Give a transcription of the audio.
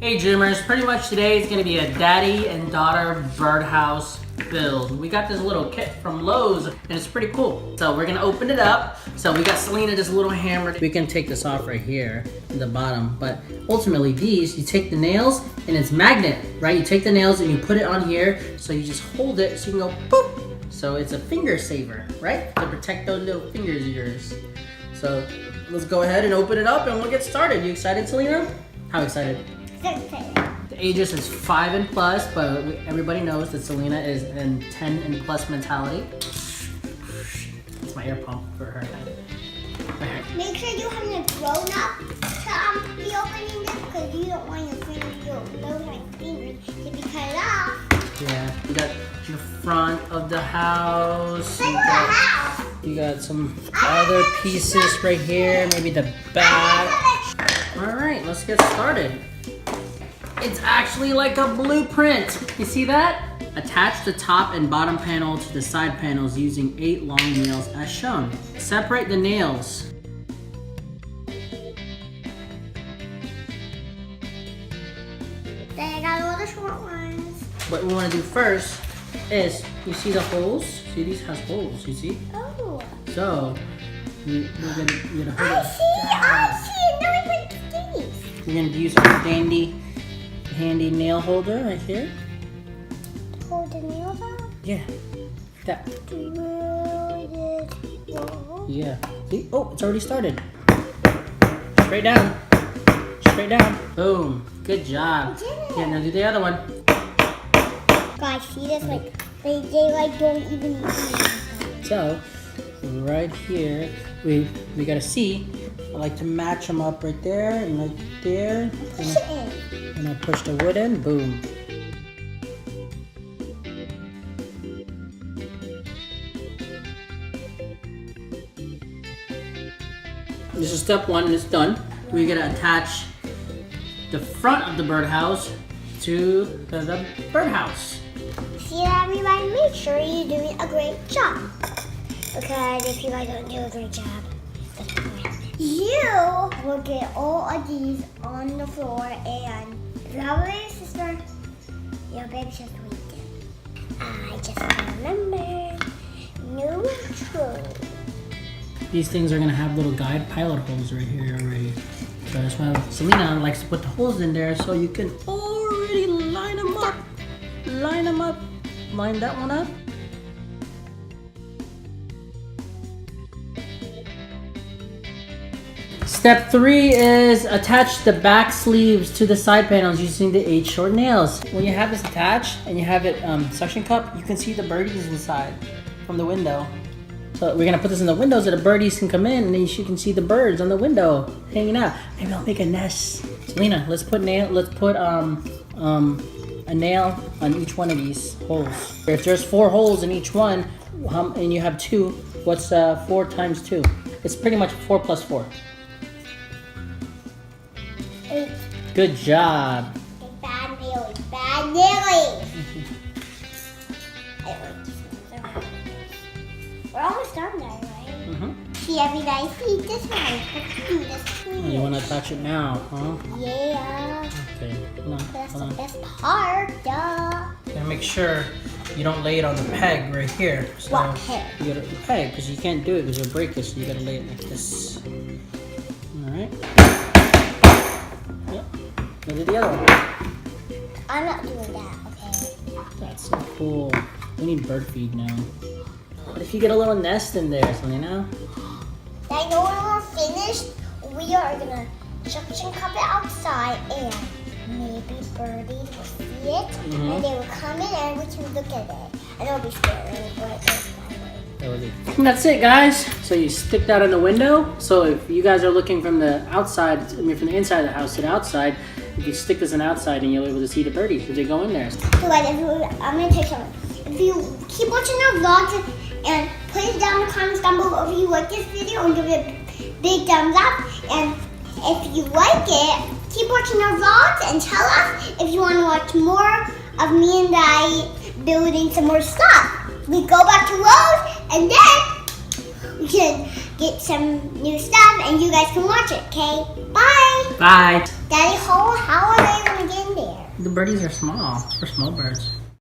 Hey Dreamers, pretty much today is going to be a daddy and daughter birdhouse build. We got this little kit from Lowe's and it's pretty cool. So we're going to open it up. So we got Selena this little hammer. We can take this off right here in the bottom, but ultimately these, you take the nails and it's magnet, right? You take the nails and you put it on here, so you just hold it so you can go boop. So it's a finger saver, right? To protect those little fingers of yours. So let's go ahead and open it up and we'll get started. You excited, Selena? How excited? The ages is 5 and plus, but everybody knows that Selena is in 10 and plus mentality. It's my air pump for her. Make sure you have a grown up to be opening this, because you don't want your fingers to be cut off. Yeah, you got the front of the house. You got some other pieces right here, maybe the back. All right, let's get started. It's actually like a blueprint. You see that? Attach the top and bottom panel to the side panels using 8 long nails as shown. Separate the nails. Then I got all the short ones. What we want to do first is, you see the holes? See, these has holes, you see? Oh. So, you're gonna hold it. I see. No, I put these. You're gonna use our handy nail holder right here. Hold the nails out? Yeah, like that. Yeah. See? Oh, it's already started. Straight down. Straight down. Boom. Good job. Yeah, now do the other one. Guys, see this? Like they don't even. So, right here, we gotta see. I like to match them up right there and right there. Push it in. And I push the wood in. Boom. This is step 1 and it's done. We're gonna attach the front of the birdhouse to the birdhouse. See, everybody, make sure you're doing a great job. Because if you guys don't do a great job, you will get all of these on the floor, and if you have a baby sister, your baby sister will eat them. I just remember neutral. These things are gonna have little guide pilot holes right here already. So that's why Selena likes to put the holes in there so you can already line them up. Line them up. Line that one up. Step 3 is attach the back sleeves to the side panels using the 8 short nails. When you have this attached and you have it suction cup, you can see the birdies inside from the window. So we're gonna put this in the window so the birdies can come in, and then you can see the birds on the window hanging out. Maybe I'll make a nest. Selena, let's put a nail on each one of these holes. If there's 4 holes in each one, and you have 2, what's 4 times 2? It's pretty much 4 plus 4. 8. Good job. Bad nails. Bad nails. We're almost done there, right? See, everybody, see this one. Let's do this, please. You want to attach it now, huh? Yeah. Okay, hold on. That's Hold the on. best part, duh. Gotta make sure you don't lay it on the peg right here. So What peg? You gotta peg, because you can't do it because you'll break it. So you gotta lay it like this. All right. Yep. Now do the other one. I'm not doing that, okay? That's so cool. We need bird feed now. What if you get a little nest in there, Selena? I know when we're finished, we are gonna suction cup it outside, and maybe birdies will see it, and they will come in and we can look at it. And it'll be scary, but it's fine. And that's it, guys. So you stick that in the window. So if you guys are looking from the outside, from the inside of the house to the outside, if you stick this on the outside, and you'll be able to see the birdies if they go in there. So guys, I'm gonna tell you something. If you keep watching our vlogs and put it down in the comments down below if you like this video, and give it a big thumbs up. And if you like it, keep watching our vlogs and tell us if you want to watch more of me and Daddy building some more stuff. We go back to Lowe's, and then we can get some new stuff, and you guys can watch it, okay? Bye! Bye! Daddy, how are they going to get The birdies are small. It's for small birds.